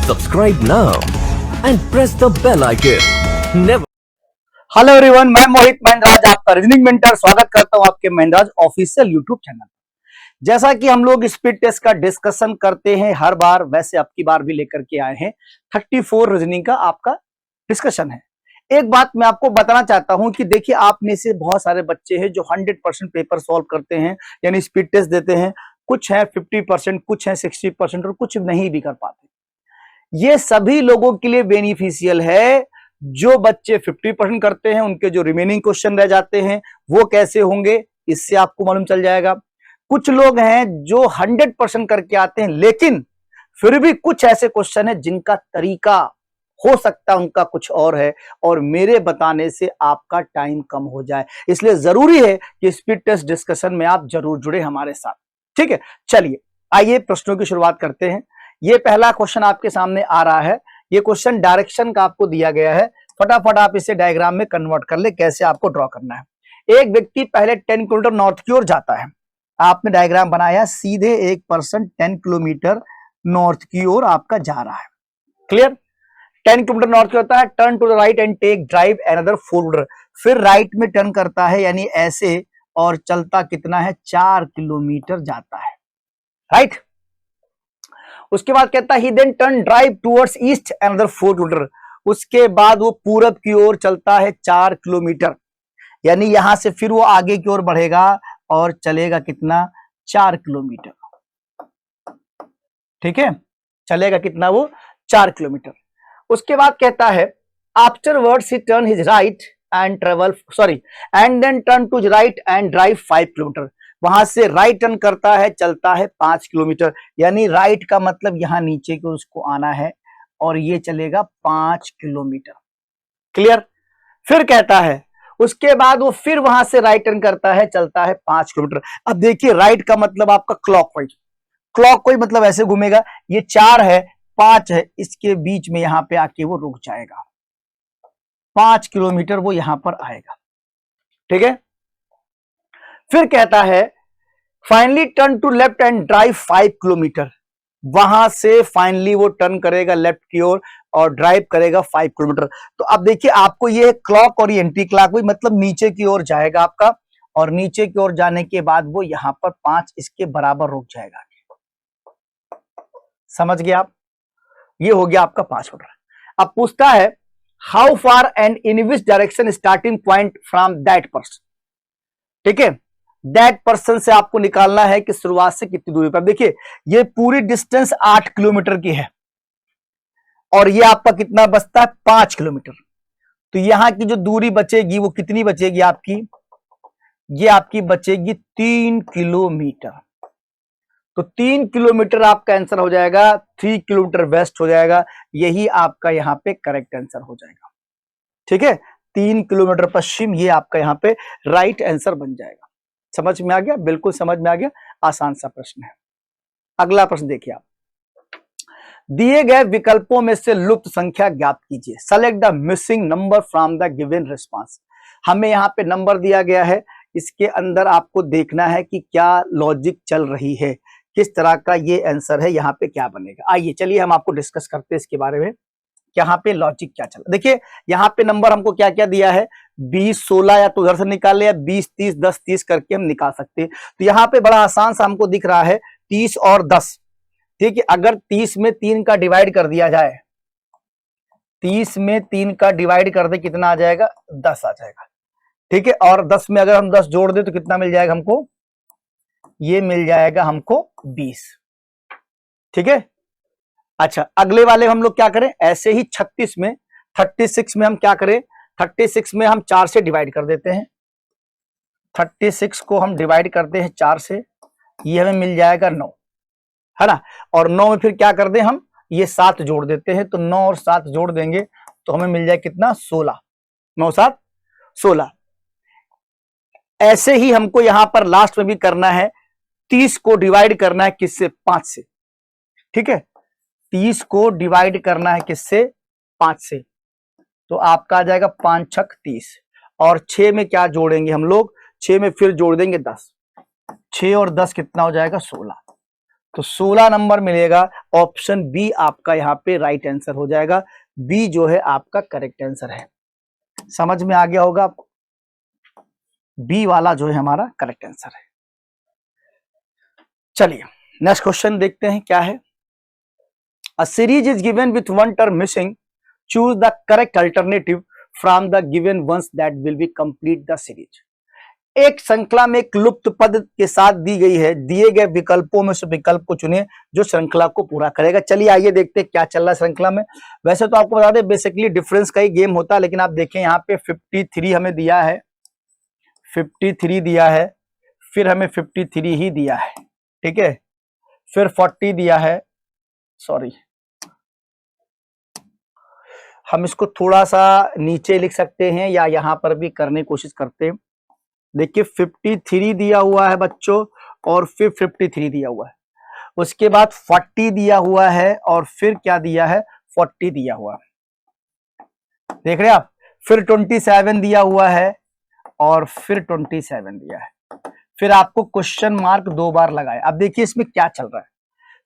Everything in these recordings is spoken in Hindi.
Subscribe now and press the bell icon. Never. Hello everyone, मैं मोहित महिंद्राज आपका रीजनिंग मेंटर स्वागत करता हूं आपके महिंद्राज ऑफिशियल यूट्यूब चैनल। जैसा कि हम लोग स्पीड टेस्ट का डिस्कशन करते हैं हर बार, वैसे अब की बार भी लेकर के आए हैं 34 रीजनिंग का आपका डिस्कशन है। एक बात मैं आपको बताना चाहता हूं कि देखिए, आप में से बहुत सारे बच्चे हैं जो 100% पेपर सॉल्व करते हैं, यानी स्पीड टेस्ट देते हैं। कुछ है 50%, कुछ है 60% और कुछ नहीं भी कर पाते। ये सभी लोगों के लिए बेनिफिशियल है। जो बच्चे 50% करते हैं, उनके जो रिमेनिंग क्वेश्चन रह जाते हैं वो कैसे होंगे, इससे आपको मालूम चल जाएगा। कुछ लोग हैं जो 100% करके आते हैं, लेकिन फिर भी कुछ ऐसे क्वेश्चन है जिनका तरीका हो सकता है उनका कुछ और है, और मेरे बताने से आपका टाइम कम हो जाए। इसलिए जरूरी है कि स्पीड टेस्ट डिस्कशन में आप जरूर जुड़े हमारे साथ। ठीक है, चलिए आइए प्रश्नों की शुरुआत करते हैं। ये पहला क्वेश्चन आपके सामने आ रहा है। ये क्वेश्चन डायरेक्शन का आपको दिया गया है। फटाफट आप इसे डायग्राम में कन्वर्ट कर ले, कैसे आपको ड्रॉ करना है। एक व्यक्ति पहले 10 किलोमीटर नॉर्थ की ओर जाता है। आपने डायग्राम बनाया, सीधे एक पर्सन 10 किलोमीटर नॉर्थ की ओर आपका जा रहा है। क्लियर? 10 किलोमीटर नॉर्थ की होता है, turn to the right and take drive another 4 kilometre. फिर राइट में टर्न करता है, यानी ऐसे, और चलता कितना है, 4 किलोमीटर जाता है। राइट? उसके बाद कहता है he then turn drive towards east another 4 kilometre. उसके बाद वो पूरब की ओर चलता है 4 किलोमीटर, यानी यहां से फिर वो आगे की ओर बढ़ेगा और चलेगा कितना, 4 किलोमीटर। ठीक है, चलेगा कितना वो, 4 किलोमीटर। उसके बाद कहता है आफ्टरवर्ड्स ही turn his right and travel and then turn to right and drive 5 kilometre. वहां से राइट टर्न करता है, चलता है 5 किलोमीटर, यानी राइट का मतलब यहां नीचे को उसको आना है, और ये चलेगा 5 किलोमीटर। क्लियर? फिर कहता है उसके बाद वो फिर वहां से राइट टर्न करता है, चलता है 5 किलोमीटर। अब देखिए, राइट का मतलब आपका क्लॉकवाइज, क्लॉकवाइज मतलब ऐसे घूमेगा। ये 4 है, 5 है, इसके बीच में यहां पे आके वो रुक जाएगा। 5 किलोमीटर वो यहां पर आएगा। ठीक है, फिर कहता है finally turn to left and drive 5 kilometre. वहां से फाइनली वो टर्न करेगा लेफ्ट की ओर और ड्राइव करेगा 5 किलोमीटर। तो अब देखिए, आपको ये क्लॉक और ये एंटी क्लॉक, मतलब नीचे की ओर जाएगा आपका, और नीचे की ओर जाने के बाद वो यहां पर 5 इसके बराबर रुक जाएगा। समझ गए आप? ये हो गया आपका 5 किलोमीटर। अब पूछता है how far and in which direction starting point from that person. ठीक है, दैट पर्सन से आपको निकालना है कि शुरुआत से कितनी दूरी पर। देखिए, ये पूरी डिस्टेंस 8 किलोमीटर की है, और ये आपका कितना बचता है, 5 किलोमीटर। तो यहां की जो दूरी बचेगी वो कितनी बचेगी आपकी, ये आपकी बचेगी 3 किलोमीटर। तो 3 किलोमीटर आपका आंसर हो जाएगा, 3 किलोमीटर वेस्ट हो जाएगा। यही आपका यहां पे करेक्ट आंसर हो जाएगा। ठीक है, 3 किलोमीटर पश्चिम, ये आपका यहां पे राइट आंसर बन जाएगा। समझ में आ गया? बिल्कुल समझ में आ गया। आसान सा प्रश्न है। अगला प्रश्न देखिए आप, दिए गए विकल्पों में से लुप्त संख्या ज्ञात कीजिए। Select the missing number from the given response. हमें यहाँ पे नंबर दिया गया है, इसके अंदर आपको देखना है कि क्या लॉजिक चल रही है, किस तरह का ये आंसर है, यहाँ पे क्या बनेगा। आइए चलिए हम आपको डिस्कस करते हैं इसके बारे में, यहाँ पे लॉजिक क्या चला। देखिए, यहाँ पे नंबर हमको क्या क्या दिया है, 20, 16, या तो उधर से निकाल ले, या 20, 30, 10, 30 करके हम निकाल सकते हैं। तो यहाँ पे बड़ा आसान सा हमको दिख रहा है 30 और 10। ठीक है, अगर 30 में 3 का डिवाइड कर दिया जाए, 30 में 3 का डिवाइड कर दे, कितना आ जाएगा, 10 आ जाएगा। ठीक है, और 10 में अगर हम 10 जोड़ दे तो कितना मिल जाएगा हमको, ये मिल जाएगा हमको 20। ठीक है, अच्छा अगले वाले हम लोग क्या करें, ऐसे ही 36 में हम क्या करें, 36 में हम 4 से डिवाइड कर देते हैं। 36 को हम डिवाइड करते हैं 4 से, ये हमें मिल जाएगा 9, है ना। और 9 में फिर क्या कर दें हम, ये 7 जोड़ देते हैं, तो 9 और 7 जोड़ देंगे तो हमें मिल जाए कितना, 16। 9, 7, 16। ऐसे ही हमको यहां पर लास्ट में भी करना है, 30 को डिवाइड करना है किससे, 5 से। ठीक है, 30 को डिवाइड करना है किससे, 5 से। तो आपका आ जाएगा 5 छक 30, और 6 में क्या जोड़ेंगे हम लोग, 6 में फिर जोड़ देंगे 10। 6 और 10 कितना हो जाएगा, 16। तो 16 नंबर मिलेगा। ऑप्शन बी आपका यहाँ पे राइट आंसर हो जाएगा। बी जो है आपका करेक्ट आंसर है। समझ में आ गया होगा आपको, बी वाला जो है हमारा करेक्ट आंसर है। चलिए नेक्स्ट क्वेश्चन देखते हैं क्या है। A series is given with one term missing, choose the correct alternative from the given ones that will be complete the series. एक श्रृंखला में एक लुप्त पद के साथ दी गई है, दिए गए विकल्पों में से विकल्प को चुने जो श्रृंखला को पूरा करेगा। चलिए आइए देखते हैं क्या चल रहा है श्रृंखला में। वैसे तो आपको बता दें बेसिकली डिफरेंस का ही गेम होता है, लेकिन आप देखें यहाँ पे 53 हमें दिया है, 53 दिया है, फिर हमें 53 ही दिया है, ठीक है, फिर 40 दिया है, सॉरी हम इसको थोड़ा सा नीचे लिख सकते हैं या यहां पर भी करने की कोशिश करते हैं। देखिए 53 दिया हुआ है बच्चों, और फिर 53 दिया हुआ है, उसके बाद 40 दिया हुआ है, और फिर क्या दिया है, 40 दिया हुआ है, देख रहे हैं आप, फिर 27 दिया हुआ है, और फिर 27 दिया है, फिर आपको क्वेश्चन मार्क 2 बार लगाए। अब देखिए इसमें क्या चल रहा है,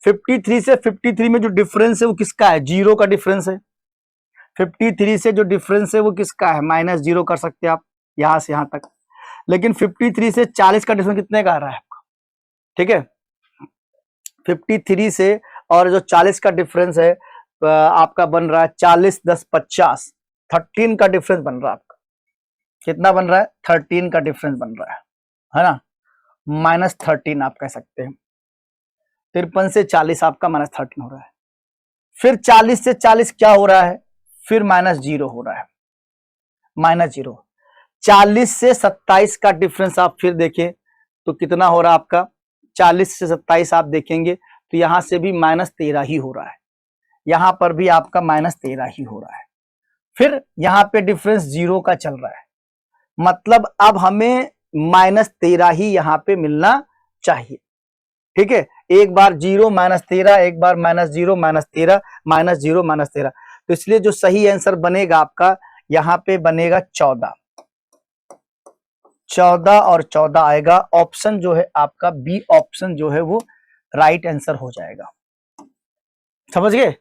53 से 53 में जो डिफरेंस है वो किसका है, 0 का डिफरेंस है। 53 से जो डिफरेंस है वो किसका है, -0 कर सकते हैं आप यहां से यहां तक। लेकिन 53 से 40 का डिफरेंस कितने का आ रहा है आपका, ठीक है, 53 से और जो 40 का डिफरेंस है आपका बन रहा है 40 10 50, 13 का डिफरेंस बन रहा है आपका। कितना बन रहा है, 13 का डिफरेंस बन रहा है ना, -13 आप कह सकते हैं। 53 से 40 आपका -13 हो रहा है। फिर 40 से 40 क्या हो रहा है, फिर -0 हो रहा है, -0। 40 से 27 का डिफरेंस आप फिर देखें तो कितना हो रहा है आपका, 40 से 27 आप देखेंगे तो यहां से भी -13 ही हो रहा है, यहां पर भी आपका -13 ही हो रहा है। फिर यहां पे डिफरेंस 0 का चल रहा है, मतलब अब हमें -13 ही यहां पे मिलना चाहिए, ठीक है। एक बार 0 -13, एक बार -0 -13, -0 -13, तो इसलिए जो सही आंसर बनेगा आपका यहां पे बनेगा 14 और 14 आएगा। ऑप्शन जो है आपका बी ऑप्शन जो है वो राइट आंसर हो जाएगा। समझ गए,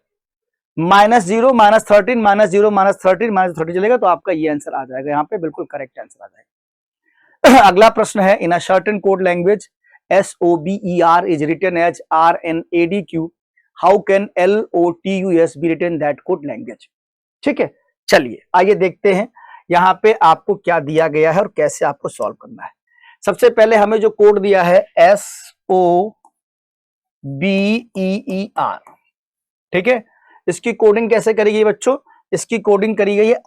-0 -13 -0 -13 -30 चलेगा तो आपका ये आंसर आ जाएगा, यहाँ पे बिल्कुल करेक्ट आंसर आ जाएगा। अगला प्रश्न है, in a certain code language SOBER is written as RNADQ, how can LOTUS be written that code language। ठीक है, चलिए आइए देखते हैं यहाँ पे आपको क्या दिया गया है और कैसे आपको सॉल्व करना है। सबसे पहले हमें जो कोड दिया है SOBER, ठीक है, इसकी कोडिंग कैसे करी गई बच्चों, इसकी कोडिंग करी गई है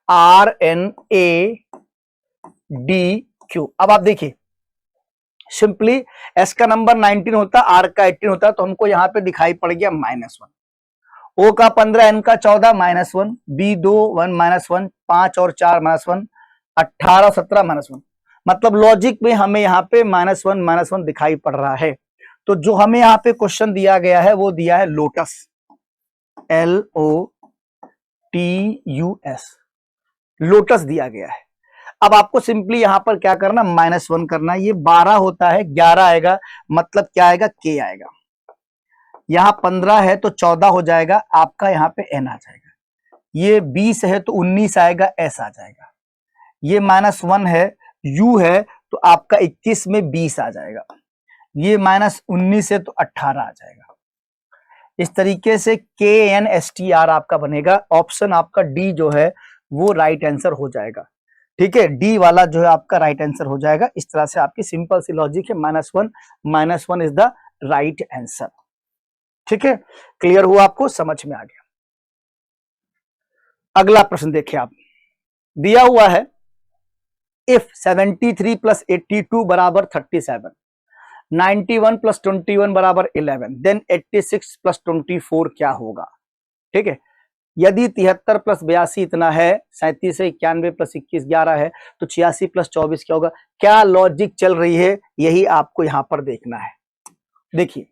RNADQ। अब आप देखिए सिंपली एस का नंबर 19 होता, आर का 18 होता, तो हमको यहां पे दिखाई पड़ गया -1, ओ का 15, एन का 14 -1, बी 2 1 -1, 5 और 4 -1, 18 17 -1, मतलब लॉजिक में हमें यहाँ पे -1 दिखाई पड़ रहा है। तो जो हमें यहाँ पे क्वेश्चन दिया गया है वो दिया है लोटस, LOTUS, लोटस दिया गया है। अब आपको सिंपली यहां पर क्या करना, -1 करना, ये 12 होता है, 11 आएगा, मतलब क्या आएगा, के आएगा। यहां 15 है तो 14 हो जाएगा आपका, यहाँ पे एन आ जाएगा। ये 20 है तो 19 आएगा, एस आ जाएगा। ये -1 है, यू है तो आपका 21 में 20 आ जाएगा। ये -19 है तो 18 आ जाएगा। इस तरीके से KNSTR आपका बनेगा। ऑप्शन आपका डी जो है वो राइट आंसर हो जाएगा, ठीक है, डी वाला जो है आपका राइट आंसर हो जाएगा। इस तरह से आपकी सिंपल सी लॉजिक है, -1 इज द राइट आंसर, ठीक है। क्लियर हुआ, आपको समझ में आ गया। अगला प्रश्न देखिए, आप दिया हुआ है इफ 73 + 82 = 37, 91 + 21 = 11, देन 86 + 24 क्या होगा, ठीक है। यदि 73 + 82 इतना है, 37 है, 91 + 21 11 है, तो 86 + 24 क्या होगा। क्या लॉजिक चल रही है यही आपको यहां पर देखना है। देखिए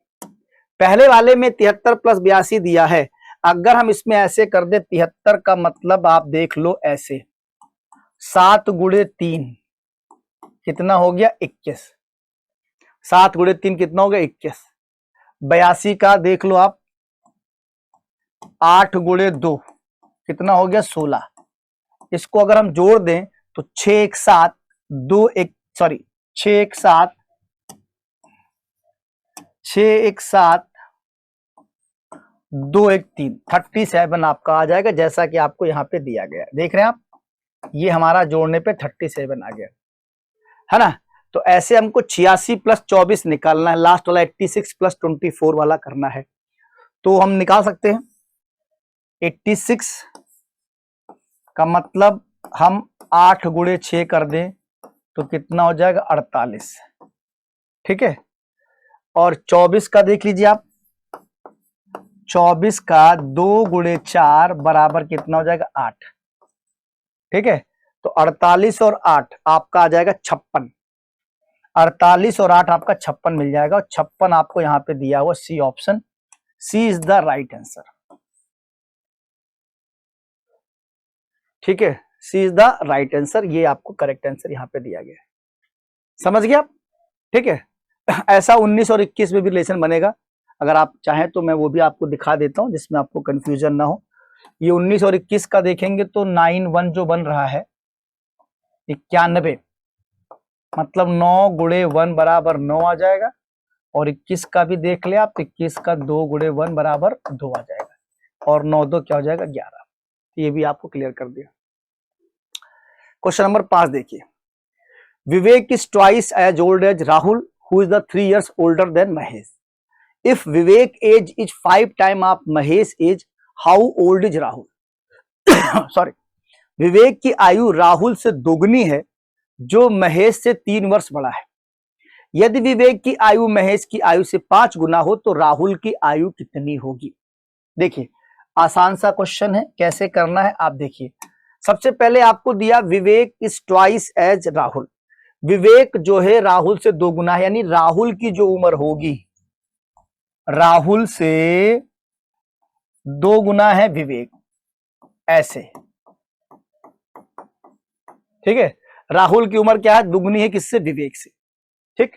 पहले वाले में 73 + 82 दिया है, अगर हम इसमें ऐसे कर दे 73 का मतलब आप देख लो ऐसे 7 × 3 कितना हो गया 21, 7 गुणे 3 कितना हो गया 21। 82 का देख लो आप, 8 गुणे 2 कितना हो गया 16। इसको अगर हम जोड़ दें तो 6 1 7 2 1 सॉरी 6 1 7 6 1 7 2 1 3 37 आपका आ जाएगा, जैसा कि आपको यहाँ पे दिया गया। देख रहे हैं आप, ये हमारा जोड़ने पे 37 आ गया, है ना। तो ऐसे हमको 86 + 24 निकालना है, लास्ट वाला 86 + 24 वाला करना है। तो हम निकाल सकते हैं 86 का मतलब हम 8 गुणे 6 कर दें तो कितना हो जाएगा 48, ठीक है। और 24 का देख लीजिए आप, 24 का 2 गुणे 4 बराबर कितना हो जाएगा 8, ठीक है। तो 48 और 8 आपका आ जाएगा 56। 48 और 8 आपका 56 मिल जाएगा, और 56 आपको यहां पे दिया हुआ C option, C is the right answer, ठीक है। C is the right answer, ये आपको करेक्ट आंसर यहां पे दिया गया है। समझ गया आप, ठीक है। ऐसा 19 और 21 में भी रिलेशन बनेगा, अगर आप चाहें तो मैं वो भी आपको दिखा देता हूं जिसमें आपको कंफ्यूजन ना हो। ये 19 और 21 का देखेंगे तो 9 1 जो बन रहा है 91, मतलब 9 गुणे 1 बराबर 9 आ जाएगा। और 21 का भी देख ले आप, 21 का 2 गुणे 1 बराबर 2 आ जाएगा, और 9 2 क्या हो जाएगा 11। ये भी आपको क्लियर कर दिया। क्वेश्चन नंबर 5 देखिए, Vivek is twice as old as Rahul who is the 3 years older than Mahesh. If Vivek age is 5 times of Mahesh age, how old is Rahul. Sorry, Vivek की आयु राहुल से दोगुनी है जो महेश से 3 वर्ष बड़ा है। यदि विवेक की आयु महेश की आयु से 5 गुना हो तो राहुल की आयु कितनी होगी। देखिए आसान सा क्वेश्चन है, कैसे करना है आप देखिए। सबसे पहले आपको दिया विवेक इज ट्वाइस एज राहुल, विवेक जो है राहुल से 2 गुना है, यानी राहुल की जो उम्र होगी, राहुल से 2 गुना है विवेक, ऐसे, ठीक है। राहुल की उम्र क्या है, दुगनी है किससे, विवेक से, ठीक।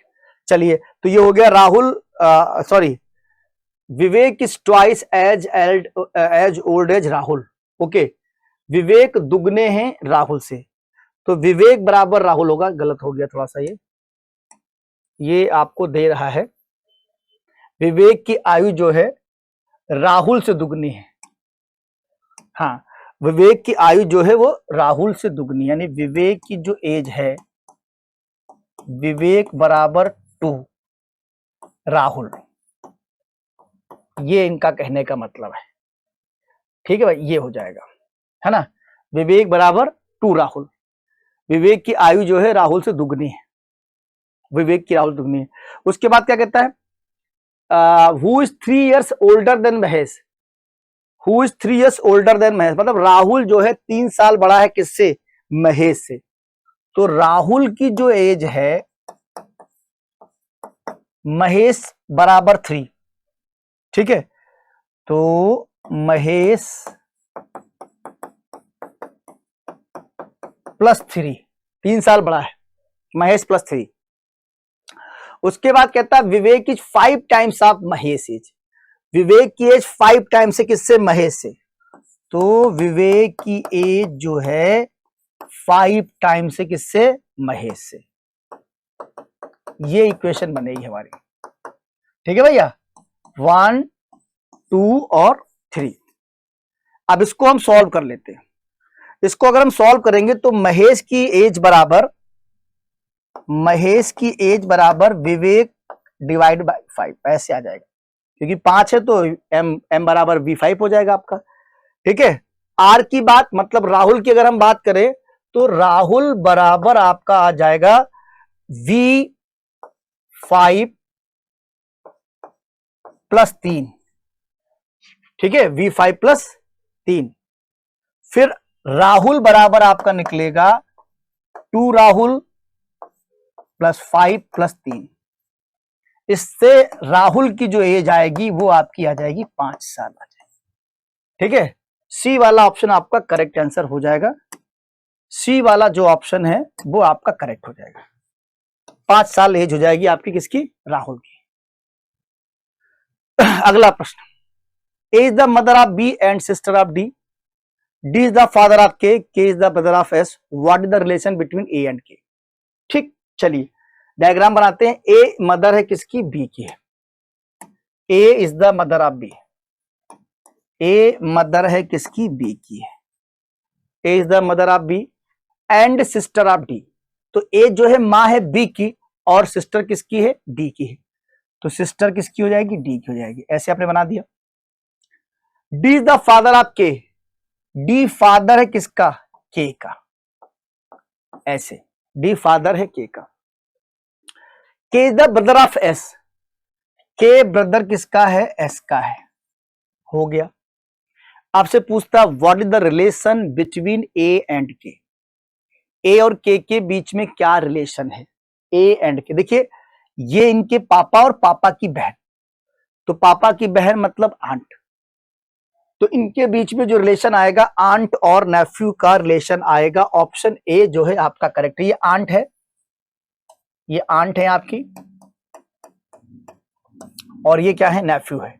चलिए तो ये हो गया Rahul, sorry, Vivek is twice as old as Rahul, okay. Vivek दुगने हैं राहुल से, तो विवेक बराबर राहुल होगा, गलत हो गया थोड़ा सा, ये आपको दे रहा है विवेक की आयु जो है राहुल से दुगनी है। हाँ, विवेक की आयु जो है वो राहुल से दुगनी, यानी विवेक की जो एज है, विवेक बराबर 2 राहुल, ये इनका कहने का मतलब है, ठीक है भाई। ये हो जाएगा, है ना, विवेक बराबर 2 राहुल, विवेक की आयु जो है राहुल से दुगनी है, विवेक की राहुल दुगनी है। उसके बाद क्या कहता है, who is 3 years older than Mahesh, who is 3 years older than Mahesh, मतलब राहुल जो है 3 साल बड़ा है किससे, महेश से। तो राहुल की जो एज है महेश बराबर 3, ठीक है। तो महेश +3, 3 साल बड़ा है महेश +3। उसके बाद कहता है Vivek is 5 times of Mahesh age, Vivek की एज 5 times से किससे, महेश से। तो विवेक की एज जो है 5 times से किससे, महेश से। ये इक्वेशन बनेगी हमारी, ठीक है भैया, 1 2 और 3। अब इसको हम सॉल्व कर लेते हैं। इसको अगर हम सॉल्व करेंगे तो महेश की एज बराबर विवेक डिवाइड बाय 5 ऐसे आ जाएगा, क्योंकि 5 है तो m बराबर v5 हो जाएगा आपका, ठीक है। r की बात, मतलब राहुल की अगर हम बात करें तो राहुल बराबर आपका आ जाएगा v5 + 3, ठीक है, v5 + 3। फिर राहुल बराबर आपका निकलेगा 2 राहुल + 5 + 3। इससे राहुल की जो एज आएगी वो आपकी आ जाएगी 5 साल आ जाएगी, ठीक है। सी वाला ऑप्शन आपका करेक्ट आंसर हो जाएगा, सी वाला जो ऑप्शन है वो आपका करेक्ट हो जाएगा। 5 साल एज हो जाएगी आपकी किसकी, राहुल की। अगला प्रश्न, A is the mother of B and sister of D, D is the father of K is the brother of S, what is the relation between A and K. ठीक, चलिए डायग्राम बनाते हैं। ए मदर है किसकी, बी की है। A is the mother of B, A mother है किसकी, बी की है। A is the mother of B and sister of D, तो ए जो है मां है बी की और सिस्टर किसकी है, डी की है। तो सिस्टर किसकी हो जाएगी, डी की हो जाएगी। ऐसे आपने बना दिया। D is the father of के, डी फादर है किसका, के का। ऐसे डी फादर है के का। के is the brother of S, के ब्रदर किसका है, एस का है। हो गया। आपसे पूछता what is the relation between A and के, ए और के बीच में क्या रिलेशन है, ए एंड के। देखिए ये इनके पापा और पापा की बहन, तो पापा की बहन मतलब आंट, तो इनके बीच में जो रिलेशन आएगा आंट और नेफ्यू का रिलेशन आएगा। ऑप्शन ए जो है आपका करेक्ट है। ये आंट है, ये आंट है आपकी, और ये क्या है, नेफ्यू है।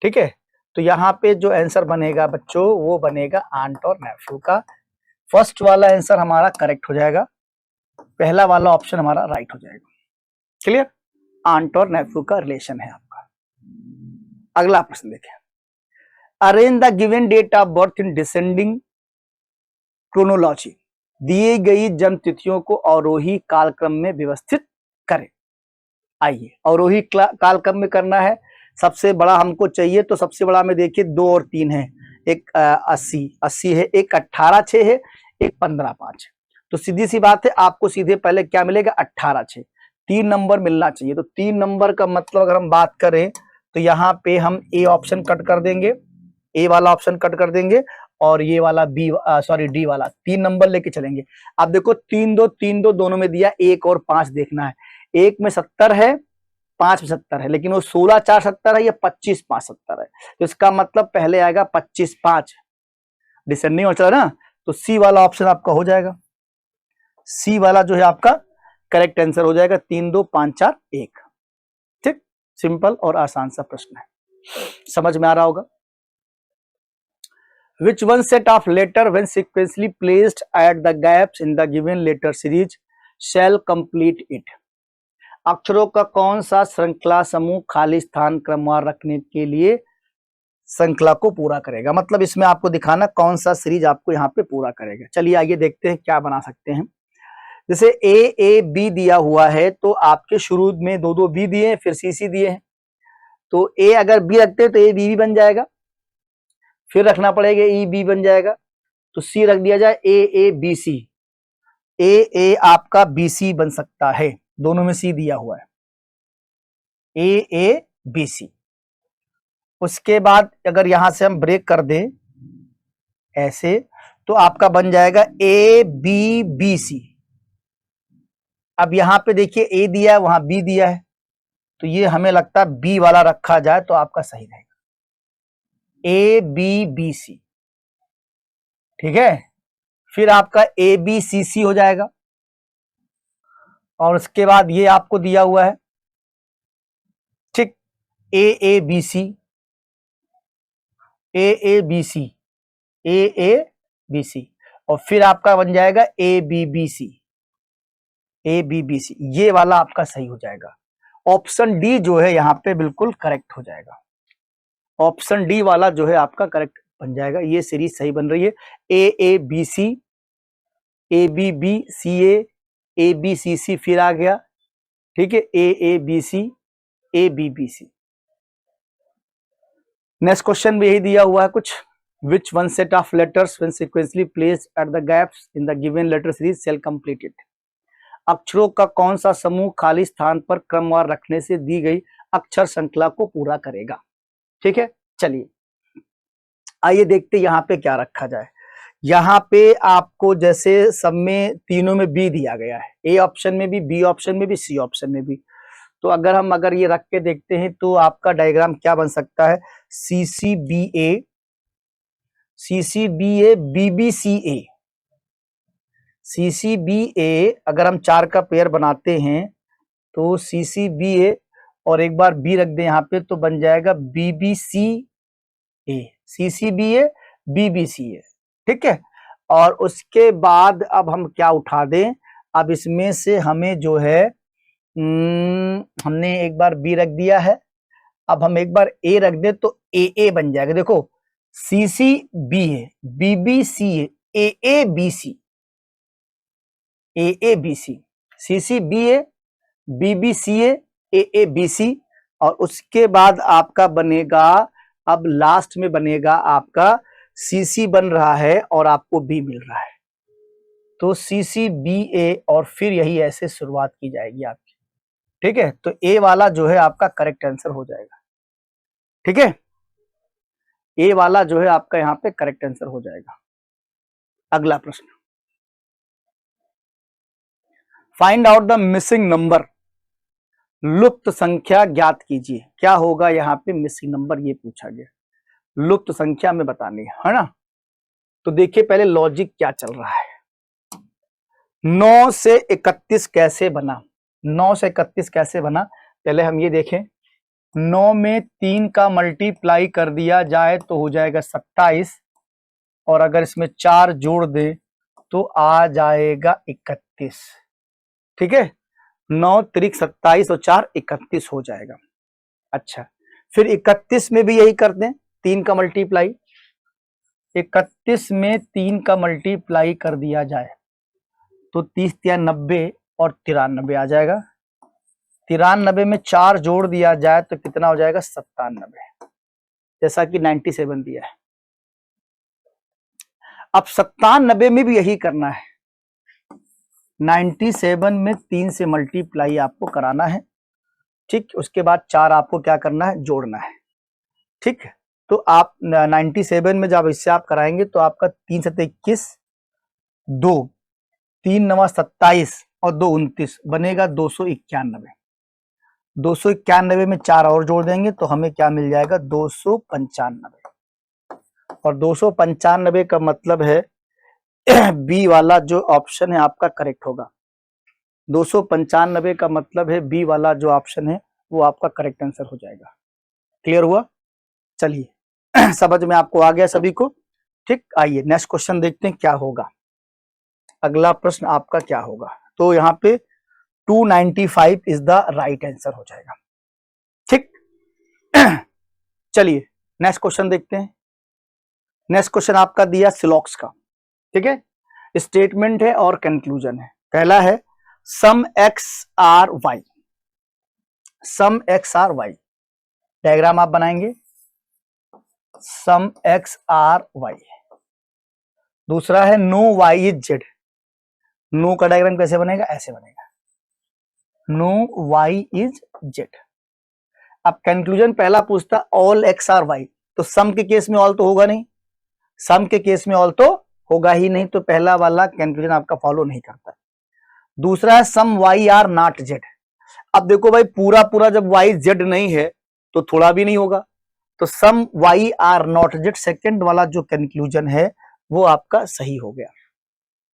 ठीक है, तो यहां पे जो आंसर बनेगा बच्चों वो बनेगा आंट और नेफ्यू का। फर्स्ट वाला आंसर हमारा करेक्ट हो जाएगा, पहला वाला ऑप्शन हमारा राइट हो जाएगा। क्लियर, आंट और नेफ्यू का रिलेशन है आपका। अगला प्रश्न देखें, arrange the given date of birth in descending chronology, दिए गई जन्म तिथियों को अवरोही कालक्रम में व्यवस्थित करें। आइए अवरोही कालक्रम में करना है। सबसे बड़ा हमको चाहिए, तो सबसे बड़ा में देखिए 2 और 3 है, एक 80 है, एक 18/6 है, एक 15/5 है। तो सीधी सी बात है, आपको सीधे पहले क्या मिलेगा, 18/6। 3 नंबर मिलना चाहिए, तो 3 नंबर का मतलब अगर हम बात करें तो यहाँ पे हम ए ऑप्शन कट कर देंगे, ए वाला ऑप्शन कट कर देंगे, और ये वाला डी वाला 3 नंबर लेके चलेंगे। अब देखो 3-2 दोनों में दिया, 1 और 5 देखना है। 1 में 70 है, 5 में 70 है, लेकिन वो 16/4 70 है या 25/5 70 है, तो इसका मतलब पहले आएगा 25/5, डिसेंडिंग और चला ना, तो सी वाला ऑप्शन आपका हो जाएगा। सी वाला जो है आपका करेक्ट आंसर हो जाएगा। 3-2-5-4-1। ठीक, सिंपल और आसान सा प्रश्न है, समझ में आ रहा होगा। Which one set of letter when sequentially placed at the gaps in the given letter series shall complete it? अक्षरों का कौन सा श्रृंखला समूह खाली स्थान क्रमवार रखने के लिए श्रृंखला को पूरा करेगा, मतलब इसमें आपको दिखाना कौन सा सीरीज आपको यहाँ पे पूरा करेगा। चलिए आइए देखते हैं क्या बना सकते हैं। जैसे ए बी दिया हुआ है, तो आपके शुरू में 2 बी दिए हैं, फिर सी दिए हैं, तो ए अगर बी रखते हैं तो ए बी भी बन जाएगा, फिर रखना पड़ेगा ई बी बन जाएगा, तो सी रख दिया जाए ए बी सी, ए आपका बी सी बन सकता है, दोनों में सी दिया हुआ है, ए बी सी। उसके बाद अगर यहां से हम ब्रेक कर दें ऐसे, तो आपका बन जाएगा ए बी बी सी। अब यहां पे देखिए ए दिया है, वहां बी दिया है, तो ये हमें लगता है बी वाला रखा जाए तो आपका सही रहेगा, ए बी बी सी। ठीक है, फिर आपका ए बी सी सी हो जाएगा, और उसके बाद ये आपको दिया हुआ है, ठीक, A B C, A B C, A B C, और फिर आपका बन जाएगा A B B C, A B B C. ये वाला आपका सही हो जाएगा। ऑप्शन डी जो है यहाँ पे बिल्कुल करेक्ट हो जाएगा, ऑप्शन डी वाला जो है आपका करेक्ट बन जाएगा। ये सीरीज सही बन रही है, A B C, A B B C, A B C C, फिर आ गया, ठीक है, A B C, A B B C. Next question भी यही दिया हुआ है कुछ, which one set of letters when sequentially placed at the gaps in the given letter series shall complete it. अक्षरों का कौन सा समूह खाली स्थान पर क्रमवार रखने से दी गई अक्षर श्रृंखला को पूरा करेगा। ठीक है, चलिए आइए देखते यहाँ पे क्या रखा जाए। यहाँ पे आपको जैसे सब में तीनों में बी दिया गया है, ए ऑप्शन में भी, बी ऑप्शन में भी, सी ऑप्शन में भी, तो अगर ये रख के देखते हैं तो आपका डायग्राम क्या बन सकता है, सी सी बी ए, बी बी सी ए, CCBA अगर हम 4 का पेयर बनाते हैं तो CCBA और एक बार B रख दें यहाँ पे तो बन जाएगा BBCA, CCBA BBCA, ठीक है। और उसके बाद अब हम क्या उठा दें, अब इसमें से हमें जो है हमने एक बार B रख दिया है, अब हम एक बार A रख दें तो AA बन जाएगा। देखो CCBA BBCA AABC AABC CCBA BBCA AABC और उसके बाद आपका बनेगा, अब लास्ट में बनेगा आपका CC बन रहा है और आपको B मिल रहा है, तो CCBA और फिर यही ऐसे शुरुआत की जाएगी आपकी, ठीक है। तो A वाला जो है आपका करेक्ट आंसर हो जाएगा, ठीक है। A वाला जो है आपका यहाँ पे करेक्ट आंसर हो जाएगा। अगला प्रश्न, find out the missing number, लुप्त संख्या ज्ञात कीजिए। क्या होगा यहाँ पे मिसिंग नंबर, ये पूछा गया, लुप्त संख्या में बतानी है ना। तो देखिए पहले लॉजिक क्या चल रहा है। 9 से 31 कैसे बना, 9 से 31 कैसे बना, पहले हम ये देखें। 9 में 3 का मल्टीप्लाई कर दिया जाए तो हो जाएगा 27 और अगर इसमें 4 जोड़ दे तो आ जाएगा 31, ठीक है। 9 त्रिक 27 और 4 31 हो जाएगा। अच्छा, फिर 31 में भी यही कर दें, 3 का मल्टीप्लाई, 31 में 3 का मल्टीप्लाई कर दिया जाए तो 30 या 90 और 93 आ जाएगा। 93 में 4 जोड़ दिया जाए तो कितना हो जाएगा 97, जैसा कि 97 दिया है। अब 97 में भी यही करना है, 97 में 3 से मल्टीप्लाई आपको कराना है, ठीक। उसके बाद 4 आपको क्या करना है, जोड़ना है, ठीक। तो आप 97 में जब इससे आप कराएंगे तो आपका 3 7 21, 2 3 9 27 और 2 29 बनेगा 291। 291 में 4 और जोड़ देंगे तो हमें क्या मिल जाएगा 295, और 295 का मतलब है बी वाला जो ऑप्शन है आपका करेक्ट होगा। 295 का मतलब है बी वाला जो ऑप्शन है वो आपका करेक्ट आंसर हो जाएगा। क्लियर हुआ? चलिए समझ में आपको आ गया सभी को, ठीक। आइए नेक्स्ट क्वेश्चन देखते हैं क्या होगा। अगला प्रश्न आपका क्या होगा, तो यहाँ पे 295 इज द राइट आंसर हो जाएगा, ठीक। चलिए नेक्स्ट क्वेश्चन देखते हैं। नेक्स्ट क्वेश्चन आपका दिया सिलॉक्स का, ठीक है। स्टेटमेंट है और कंक्लूजन है। पहला है some X are Y, some X are Y, diagram आप बनाएंगे सम एक्स आर वाई। दूसरा है no Y is Z, no का डायग्राम कैसे बनेगा, ऐसे बनेगा नो वाई इज जेड। अब कंक्लूजन पहला पूछता ऑल एक्स आर वाई, तो सम के केस में ऑल तो होगा नहीं, सम के केस में ऑल तो होगा ही नहीं, तो पहला वाला कंक्लूजन आपका फॉलो नहीं करता। दूसरा है सम वाई आर नॉट जेड। अब देखो भाई पूरा पूरा जब वाई जेड नहीं है तो थोड़ा भी नहीं होगा, तो some Y are not Z, second वाला जो कंक्लूजन है वो आपका सही हो गया।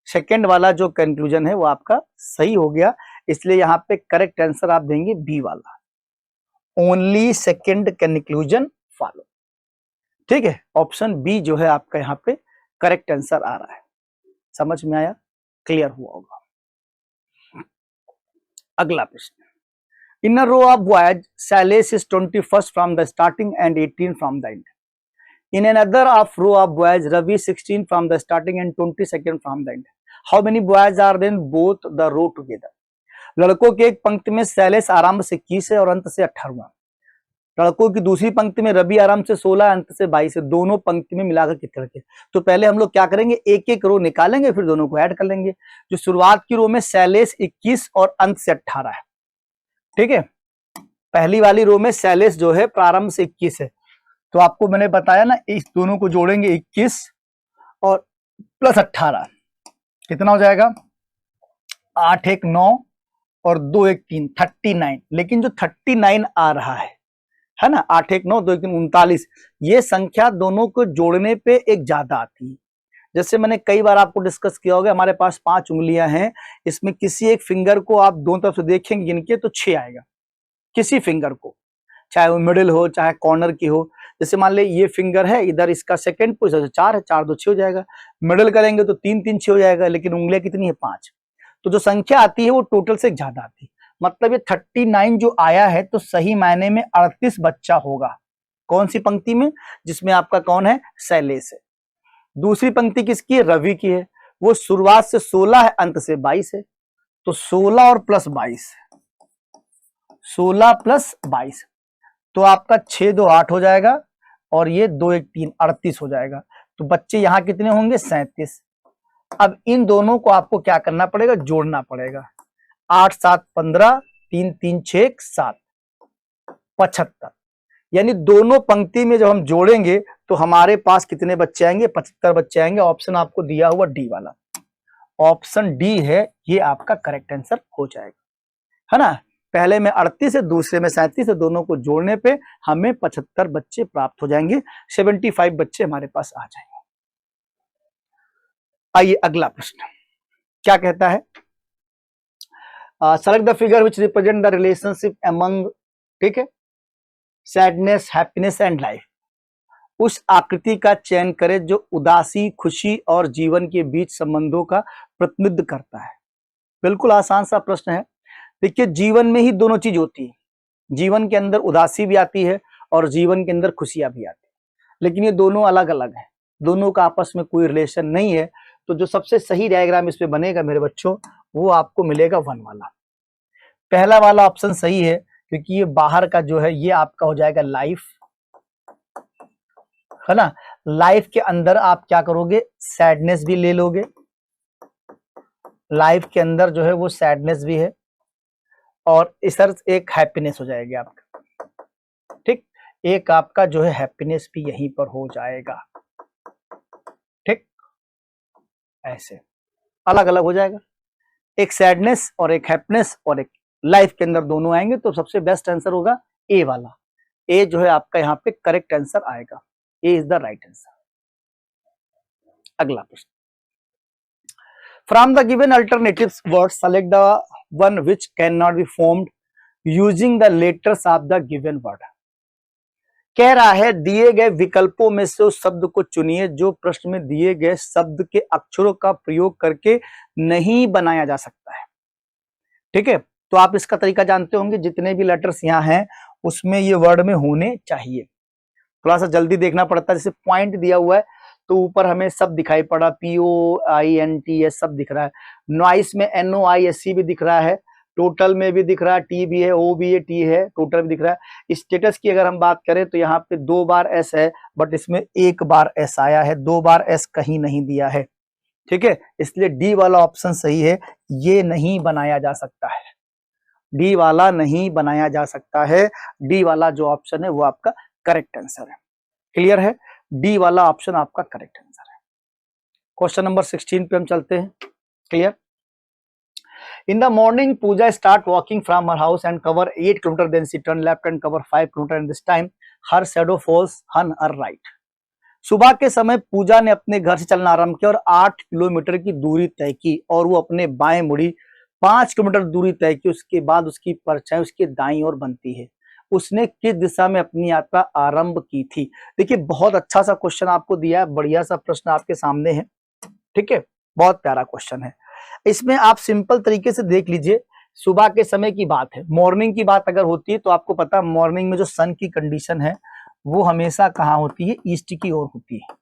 सेकेंड वाला जो कंक्लूजन है वो आपका सही हो गया, इसलिए यहां पे करेक्ट आंसर आप देंगे बी वाला, ओनली सेकेंड कंक्लूजन फॉलो, ठीक है। ऑप्शन बी जो है आपका यहाँ पे करेक्ट आंसर आ रहा है। समझ में आया, क्लियर हुआ होगा। अगला प्रश्न, in a row of boys Sailesh is 21st from the starting end 18 from the end. In another of row of boys Ravi 16 from the starting end 22nd from the end. How many boys are then both the row together. लड़कों की एक पंक्ति में सैलेस आरंभ से 21 है और अंत से 18। लड़कों की दूसरी पंक्ति में रवि आराम से 16, अंत से 22 है, दोनों पंक्ति में मिलाकर कितने लड़के। तो पहले हम लोग क्या करेंगे, एक एक रो निकालेंगे फिर दोनों को ऐड कर लेंगे। जो शुरुआत की रो में सैलेस 21 और अंत से 18 है, ठीक है। पहली वाली रो में सैलेस जो है प्रारंभ से 21 है, तो आपको मैंने बताया ना इस दोनों को जोड़ेंगे 21 और प्लस 18 कितना हो जाएगा 8 1 9 और 2 1 3 39। लेकिन जो 39 आ रहा है ना, 8 1 9 2 1 3 39, ये संख्या दोनों को जोड़ने पे एक ज्यादा आती है, जैसे मैंने कई बार आपको डिस्कस किया होगा, हमारे पास 5 उंगलियां हैं, इसमें किसी एक फिंगर को आप दोनों तरफ से देखेंगे गिनके तो 6 आएगा, किसी फिंगर को, चाहे वो मिडिल हो चाहे कॉर्नर की हो। जैसे मान ले ये फिंगर है, इधर इसका सेकंड पोजीशन 4 है, 4 2 6 हो जाएगा। मिडिल करेंगे तो 3 3 6 हो जाएगा, लेकिन उंगलियां कितनी है? 5। तो जो संख्या आती है वो टोटल से ज्यादा आती है, मतलब ये 39 जो आया है तो सही मायने में 38 बच्चा होगा। कौन सी पंक्ति में? जिसमें आपका कौन है? शैलेश है। दूसरी पंक्ति किसकी है? रवि की है, वो शुरुआत से 16 है, अंत से 22 है, तो 16 और प्लस 22, 16 प्लस 22, तो आपका 6 2 8 हो जाएगा, और ये 2 1 3 38 हो जाएगा। तो बच्चे यहां कितने होंगे? 37। अब इन दोनों को आपको क्या करना पड़ेगा? जोड़ना पड़ेगा। 8 7 15, 3 3 6 7, 75। यानी दोनों पंक्ति में जब हम जोड़ेंगे तो हमारे पास कितने बच्चे आएंगे? 75 बच्चे आएंगे। ऑप्शन आपको दिया हुआ डी वाला, ऑप्शन डी है, ये आपका करेक्ट आंसर हो जाएगा, है ना। पहले में 38 है, दूसरे में 37 है, दोनों को जोड़ने पे हमें 75 बच्चे प्राप्त हो जाएंगे, 75 बच्चे हमारे पास आ जाएंगे। आइए अगला प्रश्न क्या कहता है? Select the figure which represent the relationship among, ठीक है, सैडनेस, हैप्पीनेस एंड लाइफ। उस आकृति का चयन करें जो उदासी, खुशी और जीवन के बीच संबंधों का प्रतिनिधित्व करता है। बिल्कुल आसान सा प्रश्न है। देखिए, जीवन में ही दोनों चीज होती है, जीवन के अंदर उदासी भी आती है और जीवन के अंदर खुशियां भी आती है, लेकिन ये दोनों अलग अलग है, दोनों का आपस में कोई रिलेशन नहीं है। तो जो सबसे सही डायग्राम इसमें बनेगा मेरे बच्चों, वो आपको मिलेगा 1 वाला। पहला वाला ऑप्शन सही है, क्योंकि ये बाहर का जो है ये आपका हो जाएगा लाइफ, है ना। लाइफ के अंदर आप क्या करोगे? सैडनेस भी ले लोगे, लाइफ के अंदर जो है वो सैडनेस भी है, और इस तरह एक हैप्पीनेस हो जाएगी आपका, ठीक। एक आपका जो है हैप्पीनेस भी यहीं पर हो जाएगा, ठीक, ऐसे अलग अलग हो जाएगा, एक सैडनेस और एक हैप्पीनेस और एक लाइफ के अंदर दोनों आएंगे। तो सबसे बेस्ट आंसर होगा ए वाला, ए जो है आपका यहाँ पे करेक्ट आंसर आएगा, ए इज द राइट आंसर। अगला प्रश्न, from the given alternatives word select the one which can not be formed using the letters of the given word. कह रहा है दिए गए विकल्पों में से उस शब्द को चुनिए जो प्रश्न में दिए गए शब्द के अक्षरों का प्रयोग करके नहीं बनाया जा सकता है, ठीक है। तो आप इसका तरीका जानते होंगे, जितने भी लेटर्स यहाँ हैं उसमें ये वर्ड में होने चाहिए। थोड़ा सा जल्दी देखना पड़ता है, जैसे पॉइंट दिया हुआ है तो ऊपर हमें सब दिखाई पड़ा, POINT सब दिख रहा है, नॉइस में NOISE भी दिख रहा है, टोटल में भी दिख रहा है, T भी है, O भी है, T है, टोटल भी दिख रहा है। स्टेटस की अगर हम बात करें तो यहाँ पे 2 बार S है, बट इसमें 1 बार S आया है, 2 बार S कहीं नहीं दिया है, ठीक है। इसलिए डी वाला ऑप्शन सही है, ये नहीं बनाया जा सकता है, डी वाला नहीं बनाया जा सकता है। डी वाला जो ऑप्शन है वो आपका करेक्ट आंसर है। क्लियर है? डी वाला ऑप्शन आपका करेक्ट आंसर है। क्वेश्चन नंबर 16 पे हम चलते हैं। Clear? In the morning Puja start walking from her house and cover 8 kilometre, then she turn left and cover 5 kilometre, and this time her shadow falls on her right. सुबह के समय पूजा ने अपने घर से चलना आरंभ किया और 8 किलोमीटर की दूरी तय की, और वो अपने बाएं मुड़ी 5 किलोमीटर दूरी तय की। उसके बाद उसकी परछाई उसके दाईं ओर बनती है। उसने किस दिशा में अपनी यात्रा आरंभ की थी? देखिए, बहुत अच्छा सा क्वेश्चन आपको दिया है, बढ़िया सा प्रश्न आपके सामने है, ठीक है, बहुत प्यारा क्वेश्चन है। इसमें आप सिंपल तरीके से देख लीजिए, सुबह के समय की बात है, मॉर्निंग की बात अगर होती है तो आपको पता है मॉर्निंग में जो सन की कंडीशन है वो हमेशा कहाँ होती है? ईस्ट की ओर होती है,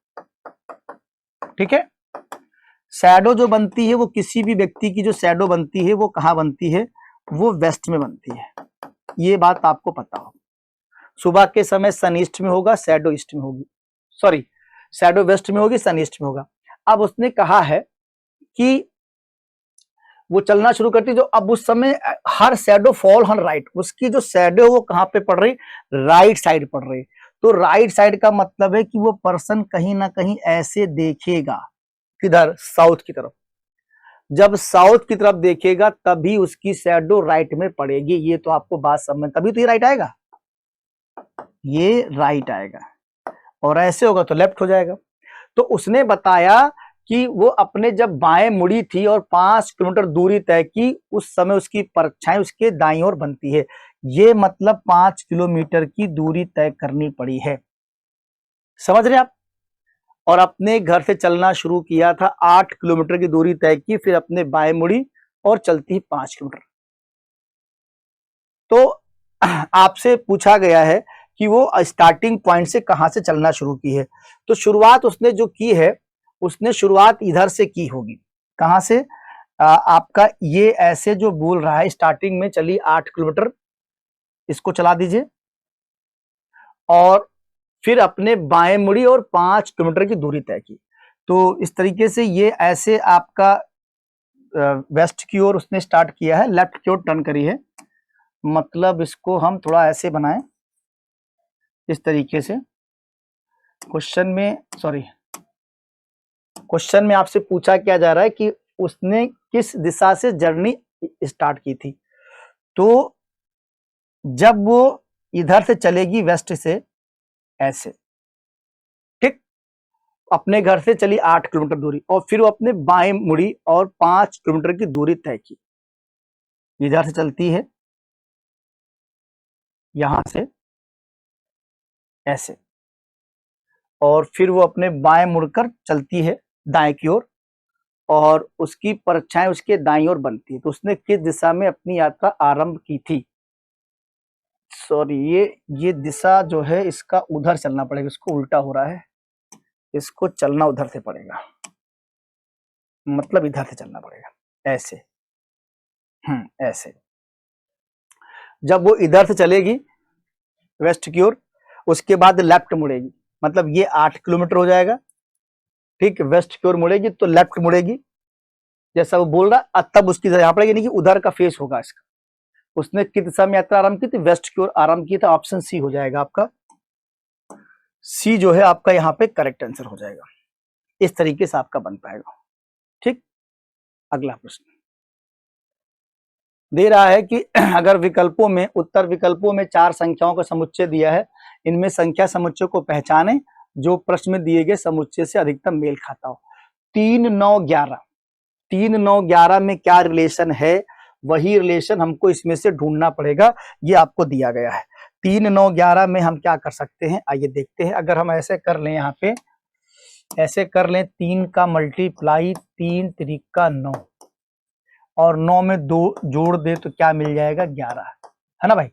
ठीक है। शैडो जो बनती है वो किसी भी व्यक्ति की जो शैडो बनती है वो कहाँ बनती है? वो वेस्ट में बनती है, ये बात आपको पता हो। सुबह के समय सन ईस्ट में होगा, शैडो ईस्ट में होगी, सॉरी शैडो वेस्ट में होगी, सन ईस्ट में होगा। अब उसने कहा है कि वो चलना शुरू करती, जो अब उस समय हर शैडो फॉल ऑन राइट, उसकी जो शैडो वो कहाँ पे पड़ रही? राइट साइड पड़ रही। तो राइट साइड का मतलब है कि वो पर्सन कहीं ना कहीं ऐसे देखेगा, किधर? साउथ की तरफ। जब साउथ की तरफ देखेगा तभी उसकी शैडो राइट में पड़ेगी। ये तो आपको बात समझ, तभी तो ये राइट आएगा, ये राइट आएगा, और ऐसे होगा तो लेफ्ट हो जाएगा। तो उसने बताया कि वो अपने जब बाएं मुड़ी थी और 5 किलोमीटर दूरी तय की, उस समय उसकी परछाई उसके दाईं ओर बनती है। ये मतलब 5 किलोमीटर की दूरी तय करनी पड़ी है। समझ रहे आप? और अपने घर से चलना शुरू किया था, 8 किलोमीटर की दूरी तय की, फिर अपने बाएं मुड़ी और चलती 5 किलोमीटर। तो आपसे पूछा गया है कि वो स्टार्टिंग पॉइंट से कहां से चलना शुरू की है। तो शुरुआत उसने जो की है, उसने शुरुआत इधर से की होगी। कहां से? आपका ये ऐसे जो बोल रहा है, स्टार्टिंग में चली 8 किलोमीटर, इसको चला दीजिए, और फिर अपने बाएं मुड़ी और 5 किलोमीटर की दूरी तय की। तो इस तरीके से ये ऐसे आपका वेस्ट की ओर उसने स्टार्ट किया है, लेफ्ट की ओर टर्न करी है। मतलब इसको हम थोड़ा ऐसे बनाएं, इस तरीके से। क्वेश्चन में आपसे पूछा क्या जा रहा है कि उसने किस दिशा से जर्नी स्टार्ट की थी। तो जब वो इधर से चलेगी वेस्ट से, ऐसे, ठीक, अपने घर से चली 8 किलोमीटर दूरी, और फिर वो अपने बाएं मुड़ी और 5 किलोमीटर की दूरी तय की। इधर से चलती है, यहां से ऐसे, और फिर वो अपने बाएं मुड़कर चलती है दाएं की ओर, और उसकी परछाई उसके दाईं ओर बनती है। तो उसने किस दिशा में अपनी यात्रा आरंभ की थी? सॉरी, ये दिशा जो है इसका उधर चलना पड़ेगा, इसको उल्टा हो रहा है, इसको चलना उधर से पड़ेगा, मतलब इधर से चलना पड़ेगा, ऐसे। ऐसे। जब वो इधर से चलेगी वेस्ट की ओर, उसके बाद लेफ्ट मुड़ेगी, मतलब ये 8 किलोमीटर हो जाएगा, ठीक। वेस्ट की ओर मुड़ेगी तो लेफ्ट मुड़ेगी, जैसा वो बोल रहा, तब उसकी यहां पड़ेगी, नहीं कि उधर का फेस होगा इसका। उसने किस दिशा में यात्रा आरंभ की थी? वेस्ट की ओर आरंभ की था। ऑप्शन सी हो जाएगा आपका, सी जो है आपका यहाँ पे करेक्ट आंसर हो जाएगा। इस तरीके से आपका बन पाएगा, ठीक। अगला प्रश्न दे रहा है कि अगर विकल्पों में, उत्तर विकल्पों में 4 संख्याओं का समुच्चय दिया है, इनमें संख्या समुच्चय को पहचानें जो प्रश्न में दिए गए समुच्चय से अधिकतम मेल खाता हो। 3, 9, 11, 3, 9, 11 में क्या रिलेशन है? वही रिलेशन हमको इसमें से ढूंढना पड़ेगा, ये आपको दिया गया है। 3, 9, 11 में हम क्या कर सकते हैं, आइए देखते हैं। अगर हम ऐसे कर लें, यहाँ पे ऐसे कर लें, 3 का मल्टीप्लाई 3 त्रिका 9, और 9 में 2 जोड़ दे तो क्या मिल जाएगा? 11, है ना भाई।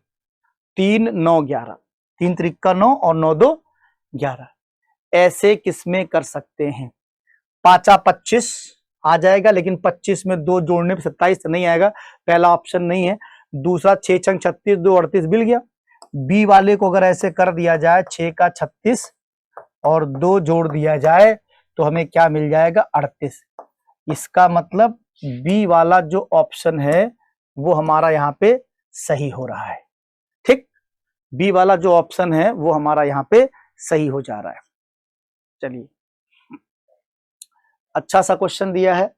3, 9, 11, 3 त्रिका 9 और 9 2 11। ऐसे किसमें कर सकते हैं? 5 25 आ जाएगा, लेकिन 25 में 2 जोड़ने पे 27 तो नहीं आएगा, पहला ऑप्शन नहीं है। दूसरा 6 छंग 36, 2 38 मिल गया। बी वाले को अगर ऐसे कर दिया जाए, 6 का 36 और 2 जोड़ दिया जाए तो हमें क्या मिल जाएगा? 38। इसका मतलब बी वाला जो ऑप्शन है वो हमारा यहाँ पे सही हो रहा है, ठीक। बी वाला जो ऑप्शन है वो हमारा यहाँ पे सही हो जा रहा है। चलिए, अच्छा सा क्वेश्चन दिया है।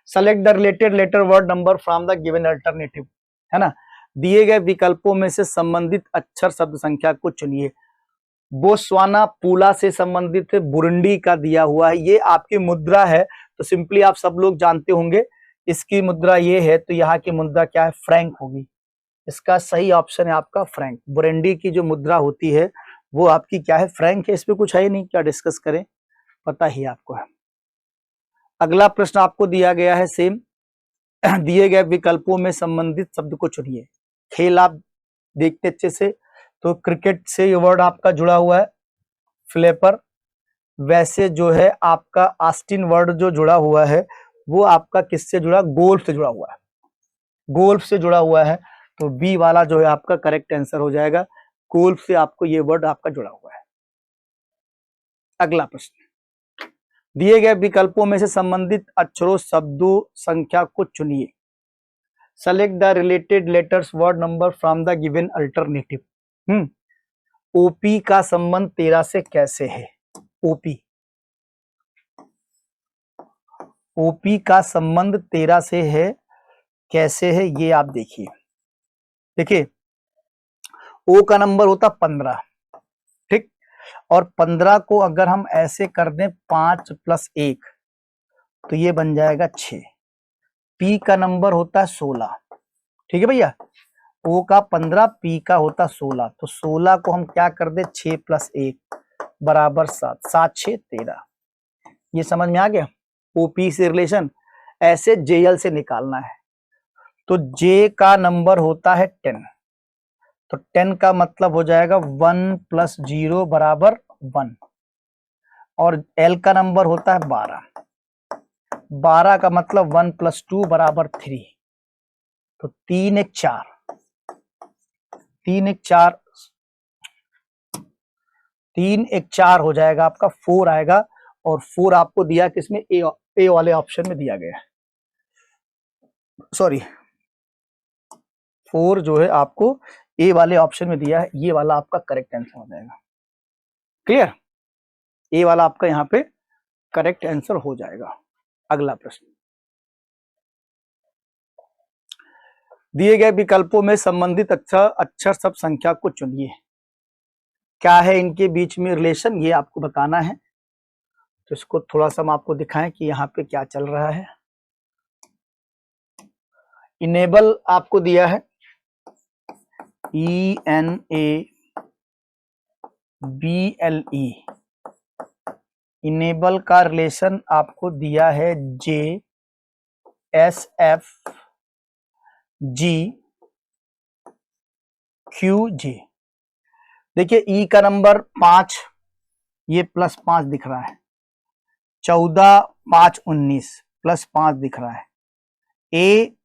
Select the related letter word number from the given alternative, है ना। दिए गए विकल्पों में से संबंधित अक्षर शब्द संख्या को चुनिए। बोस्वाना पूला से संबंधित है, बुरुंडी का दिया हुआ है। ये आपकी मुद्रा है, तो सिंपली आप सब लोग जानते होंगे इसकी मुद्रा ये है, तो यहाँ की मुद्रा क्या है? फ्रैंक होगी। इसका सही ऑप्शन है आपका फ्रैंक। बुरुंडी की जो मुद्रा होती है वो आपकी क्या है? फ्रैंक है। इसमें कुछ है ही नहीं, क्या डिस्कस करें, पता ही आपको है। अगला प्रश्न आपको दिया गया है सेम, दिए गए विकल्पों में संबंधित शब्द को चुनिए। खेल आप देखते अच्छे से, तो क्रिकेट से ये वर्ड आपका जुड़ा हुआ है, फ्लैपर। वैसे जो है आपका आस्टिन वर्ड जो जुड़ा हुआ है वो आपका किससे जुड़ा? गोल्फ से जुड़ा हुआ है, गोल्फ से जुड़ा हुआ है। तो बी वाला जो है आपका करेक्ट आंसर हो जाएगा, गोल्फ से आपको ये वर्ड आपका जुड़ा हुआ है। अगला प्रश्न, दिए गए विकल्पों में से संबंधित अक्षरों शब्दों संख्या को चुनिए। Select the related letters word number from the given alternative. OP का संबंध 13 से कैसे है? ओपी, ओपी का संबंध 13 से है, कैसे है ये आप देखिए। देखिए, ओ का नंबर होता 15, ठीक, और 15 को अगर हम ऐसे कर दें 5 + 1 तो ये बन जाएगा 6। पी का नंबर होता है 16, ठीक है भैया। ओ का 15, पी का होता 16, तो 16 को हम क्या कर दे, 6 + 1 बराबर 7, 7 6 13। ये समझ में आ गया। ओपी से रिलेशन ऐसे जेएल से निकालना है। तो जे का नंबर होता है 10, तो 10 का मतलब हो जाएगा 1 + 0 बराबर 1, और एल का नंबर होता है 12, 12 का मतलब 1 + 2 बराबर 3, तो 3 1 4, 3 1 4, 3 1 4 हो जाएगा आपका, 4 आएगा, और 4 आपको दिया किसमें, ए वाले ऑप्शन में दिया गया है, सॉरी 4 जो है आपको ए वाले ऑप्शन में दिया है, ये वाला आपका करेक्ट आंसर हो जाएगा। क्लियर, ए वाला आपका यहाँ पे करेक्ट आंसर हो जाएगा। अगला प्रश्न, दिए गए विकल्पों में संबंधित अक्षर सब संख्या को चुनिए। क्या है इनके बीच में रिलेशन, ये आपको बताना है। तो इसको थोड़ा सा हम आपको दिखाएं कि यहाँ पे क्या चल रहा है। इनेबल आपको दिया है, ENABLE, इनेबल का रिलेशन आपको दिया है JSFGQJ। देखिए ई का नंबर 5, ये +5 दिख रहा है, 14 5 19 +5 दिख रहा है, ए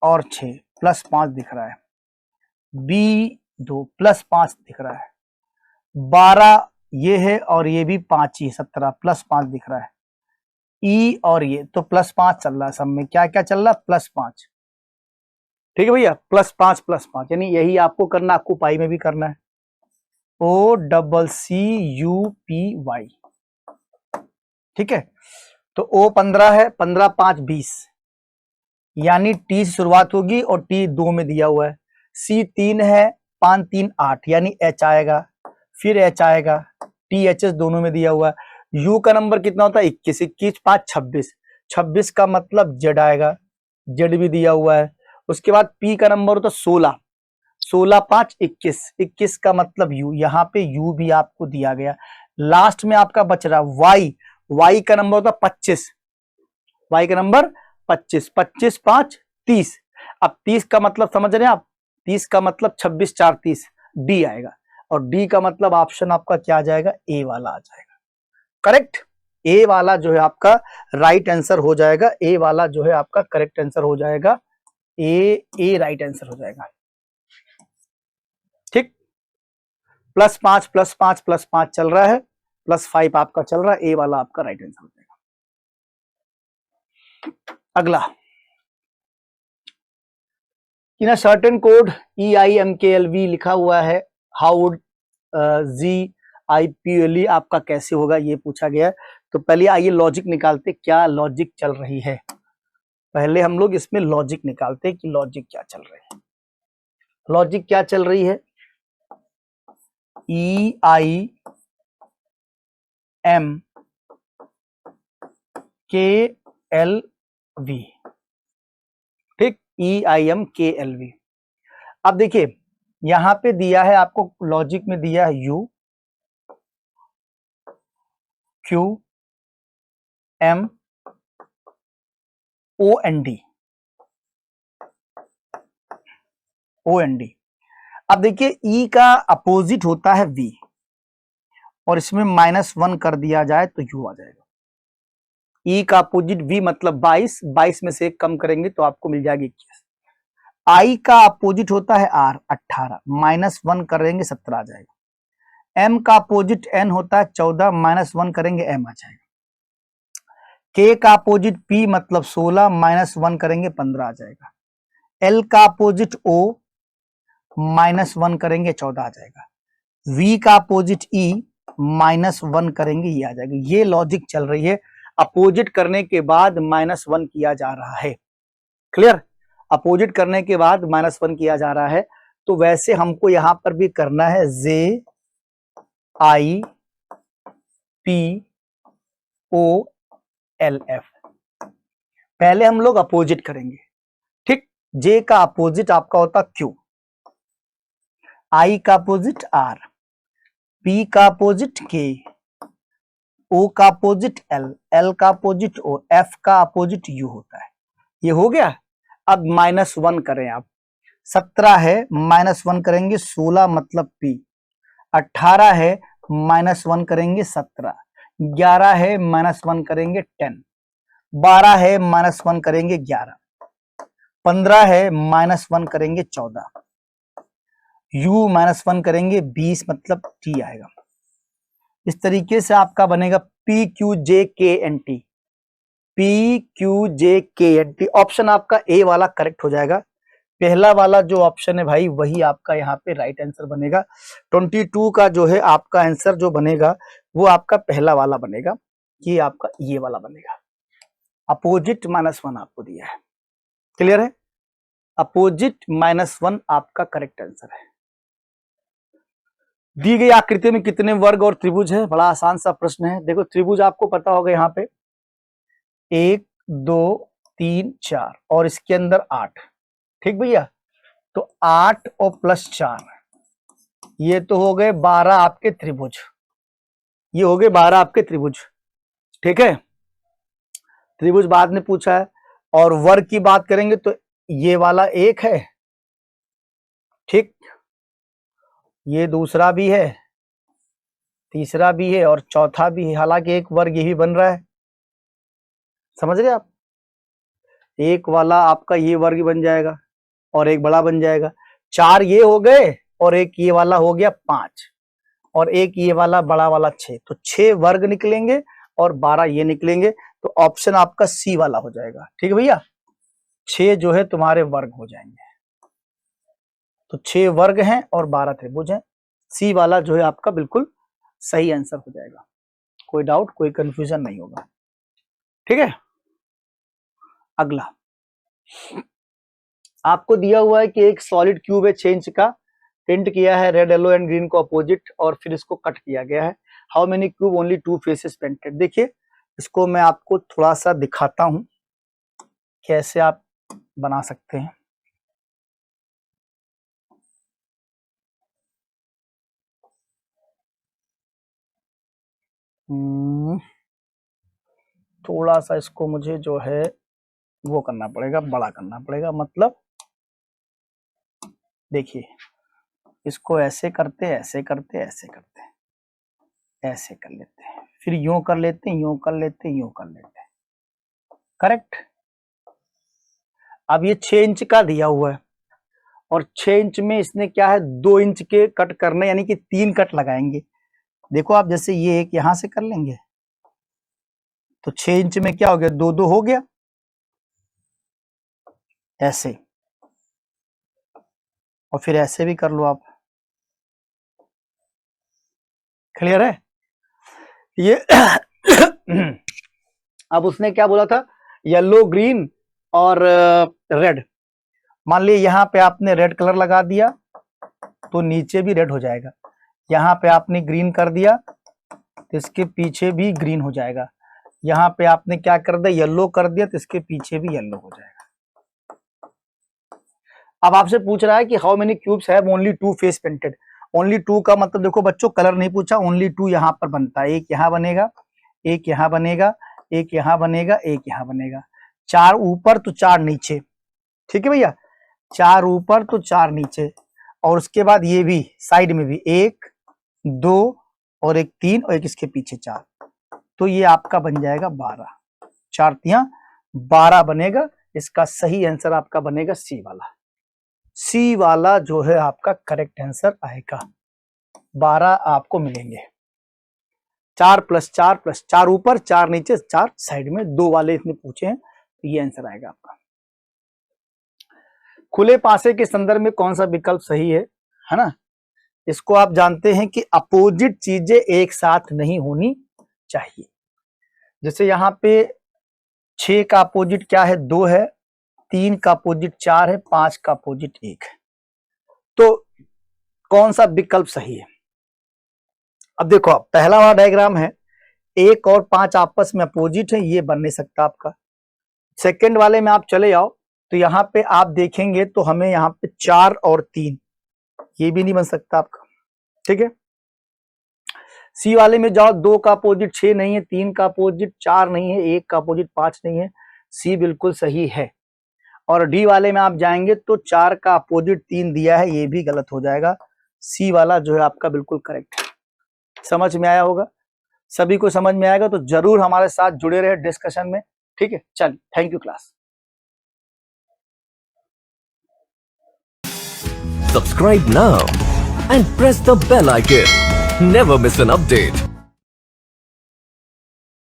और 6 +5 दिख रहा है, बी 2 +5 दिख रहा है, 12 ये है और ये भी 5 ही, 17 +5 दिख रहा है, ई और ये तो +5 चल रहा है, सब में क्या क्या चल रहा है, +5। ठीक है भैया, +5 +5, यानी यही आपको करना, आपको पाई में भी करना है, OCCUPY। ठीक है, तो O 15 है, 15 5 20, यानी टी से शुरुआत होगी और टी 2 में दिया हुआ है। C 3 है, 5 3 8, यानी H आएगा, फिर H आएगा, THS दोनों में दिया हुआ है। U का नंबर कितना होता है, 21, 21 5 26, 26 का मतलब Z आएगा, Z भी दिया हुआ है। उसके बाद P का नंबर होता है 16, 16 5 21, 21 का मतलब U, यहाँ पे U भी आपको दिया गया। लास्ट में आपका बच रहा Y, Y का नंबर होता है 25, Y का नंबर 25, 25 5 30। अब 30 का मतलब समझ रहे हैं आप, 30 का मतलब 26 4 30, डी आएगा, और डी का मतलब ऑप्शन आपका क्या आ जाएगा, ए वाला आ जाएगा। करेक्ट, ए वाला जो है आपका राइट आंसर हो जाएगा, ए वाला जो है आपका करेक्ट आंसर हो जाएगा, ए राइट आंसर हो जाएगा। ठीक, +5 +5 +5 चल रहा है, +5 आपका चल रहा है, ए वाला आपका राइट आंसर हो जाएगा। अगला, इन अ सर्टेन कोड EIMKLV लिखा हुआ है, हाउ वुड GIPLE आपका कैसे होगा, ये पूछा गया है। तो पहले आइए लॉजिक निकालते, क्या लॉजिक चल रही है। पहले हम लोग इसमें लॉजिक निकालते कि लॉजिक क्या चल रही है। लॉजिक क्या चल रही है, EIMKLV, ठीक, EIMKLV। अब देखिए यहां पे दिया है आपको, लॉजिक में दिया है U Q M OND। अब देखिए E का अपोजिट होता है V, और इसमें -1 कर दिया जाए तो U आ जाएगा। E का अपोजिट V मतलब 22, 22 में से 1 कम करेंगे तो आपको मिल जाएगी 21। I का अपोजिट होता है R 18, -1 करेंगे 17 आ जाएगा। M का अपोजिट N होता है 14, -1 करेंगे M आ जाएगा। K का अपोजिट P मतलब 16, -1 करेंगे 15 आ जाएगा। L का अपोजिट O, -1 करेंगे 14 आ जाएगा। V का अपोजिट E, -1 करेंगे ये आ जाएगा। ये लॉजिक चल रही है, अपोजिट करने के बाद -1 किया जा रहा है। क्लियर, अपोजिट करने के बाद -1 किया जा रहा है। तो वैसे हमको यहां पर भी करना है, JIPOLF, पहले हम लोग अपोजिट करेंगे, ठीक। जे का अपोजिट आपका होता क्यू, आई का अपोजिट आर, पी का अपोजिट के, ओ का अपोजिट एल, एल का अपोजिट ओ, एफ का अपोजिट यू होता है। ये हो गया। अब -1 करें आप, 17 है -1 करेंगे 16 मतलब पी, 18 है -1 करेंगे 17, 11 है -1 करेंगे 10, 12 है -1 करेंगे 11, 15 है -1 करेंगे 14, यू -1 करेंगे 20 मतलब टी आएगा। इस तरीके से आपका बनेगा पी क्यू जे के एन टी, पी क्यू जे के एन टी। ऑप्शन आपका ए वाला करेक्ट हो जाएगा। पहला वाला जो ऑप्शन है भाई वही आपका यहाँ पे राइट आंसर बनेगा। 22 का जो है आपका आंसर जो बनेगा वो आपका पहला वाला बनेगा, ये आपका ये वाला बनेगा। अपोजिट -1 आपको दिया है, क्लियर है। अपोजिट -1 आपका करेक्ट आंसर है। दी गई आकृति में कितने वर्ग और त्रिभुज है? बड़ा आसान सा प्रश्न है। देखो त्रिभुज आपको पता होगा यहाँ पे 1 2 3 4 और इसके अंदर 8, ठीक भैया। तो 8 और +4 ये तो हो गए 12 आपके त्रिभुज, ये हो गए 12 आपके त्रिभुज, ठीक है। त्रिभुज बाद में पूछा है। और वर्ग की बात करेंगे तो ये वाला 1 है, ठीक, ये दूसरा भी है, तीसरा भी है और चौथा भी है। हालांकि एक वर्ग यही बन रहा है, समझ रहे आप। एक वाला आपका ये वर्ग बन जाएगा और एक बड़ा बन जाएगा। 4 ये हो गए और एक ये वाला हो गया 5 और एक ये वाला बड़ा वाला 6, तो 6 वर्ग निकलेंगे और 12 ये निकलेंगे। तो ऑप्शन आपका सी वाला हो जाएगा, ठीक है भैया। 6 जो है तुम्हारे वर्ग हो जाएंगे, तो 6 वर्ग हैं और 12 त्रिभुज हैं। सी वाला जो है आपका बिल्कुल सही आंसर हो जाएगा, कोई डाउट कोई कंफ्यूजन नहीं होगा, ठीक है। अगला आपको दिया हुआ है कि एक सॉलिड क्यूब है 6 इंच का, पेंट किया है रेड येलो एंड ग्रीन को अपोजिट और फिर इसको कट किया गया है। How many cube only 2 faces painted. देखिए इसको मैं आपको थोड़ा सा दिखाता हूं कैसे आप बना सकते हैं। थोड़ा सा इसको मुझे जो है वो करना पड़ेगा, बड़ा करना पड़ेगा। मतलब देखिए इसको ऐसे करते ऐसे करते ऐसे करते ऐसे कर लेते हैं, फिर यूं कर लेते हैं, यूं कर लेते हैं, यूं कर लेते हैं, करेक्ट। अब ये 6 इंच का दिया हुआ है और 6 इंच में इसने क्या है 2 इंच के कट करने, यानी कि 3 कट लगाएंगे। देखो आप जैसे ये एक यहां से कर लेंगे तो 6 इंच में क्या हो गया 2 2 हो गया ऐसे, और फिर ऐसे भी कर लो आप, क्लियर है ये। अब उसने क्या बोला था येलो ग्रीन और रेड। मान लीजिए यहाँ पे आपने रेड कलर लगा दिया तो नीचे भी रेड हो जाएगा, यहाँ पे आपने ग्रीन कर दिया तो इसके पीछे भी ग्रीन हो जाएगा, यहाँ पे आपने क्या कर दिया येलो कर दिया तो इसके पीछे भी येलो हो जाएगा। अब आपसे पूछ रहा है कि how many cubes have only 2 face painted. Only 2 का मतलब देखो बच्चों कलर नहीं पूछा, ओनली 2 यहाँ पर बनता है। एक यहाँ बनेगा, एक यहाँ बनेगा, एक यहाँ बनेगा, एक यहाँ बनेगा। 4 ऊपर तो 4 नीचे, ठीक है भैया। 4 ऊपर तो 4 नीचे, और उसके बाद ये भी साइड में भी 1 2 और एक 3 और एक इसके पीछे 4, तो ये आपका बन जाएगा 12। 4 तियां 12 बनेगा। इसका सही आंसर आपका बनेगा सी वाला। सी वाला जो है आपका करेक्ट आंसर आएगा। 12 आपको मिलेंगे। 4 + 4 + 4 ऊपर 4 नीचे 4 साइड में, 2 वाले इसने पूछे हैं तो ये आंसर आएगा आपका। खुले पासे के संदर्भ में कौन सा विकल्प सही है ना। इसको आप जानते हैं कि अपोजिट चीजें एक साथ नहीं होनी चाहिए। जैसे यहाँ पे 6 का अपोजिट क्या है 2 है, 3 का अपोजिट 4 है, 5 का अपोजिट 1 है, तो कौन सा विकल्प सही है। अब देखो आप पहला वाला डायग्राम है 1 और 5 आपस में अपोजिट है, ये बन नहीं सकता आपका। सेकंड वाले में आप चले जाओ तो यहां पे आप देखेंगे तो हमें यहां पे 4 और 3, ये भी नहीं बन सकता आपका, ठीक है। सी वाले में जाओ, 2 का अपोजिट 6 नहीं है, 3 का अपोजिट 4 नहीं है, 1 का अपोजिट 5 नहीं है, सी बिल्कुल सही है। और डी वाले में आप जाएंगे तो 4 का अपोजिट 3 दिया है, ये भी गलत हो जाएगा। सी वाला जो है आपका बिल्कुल करेक्ट है। समझ में आया होगा, सभी को समझ में आएगा तो जरूर हमारे साथ जुड़े रहे डिस्कशन में, ठीक है। चलिए, thank you class. Subscribe now and press the bell icon. Never miss an update.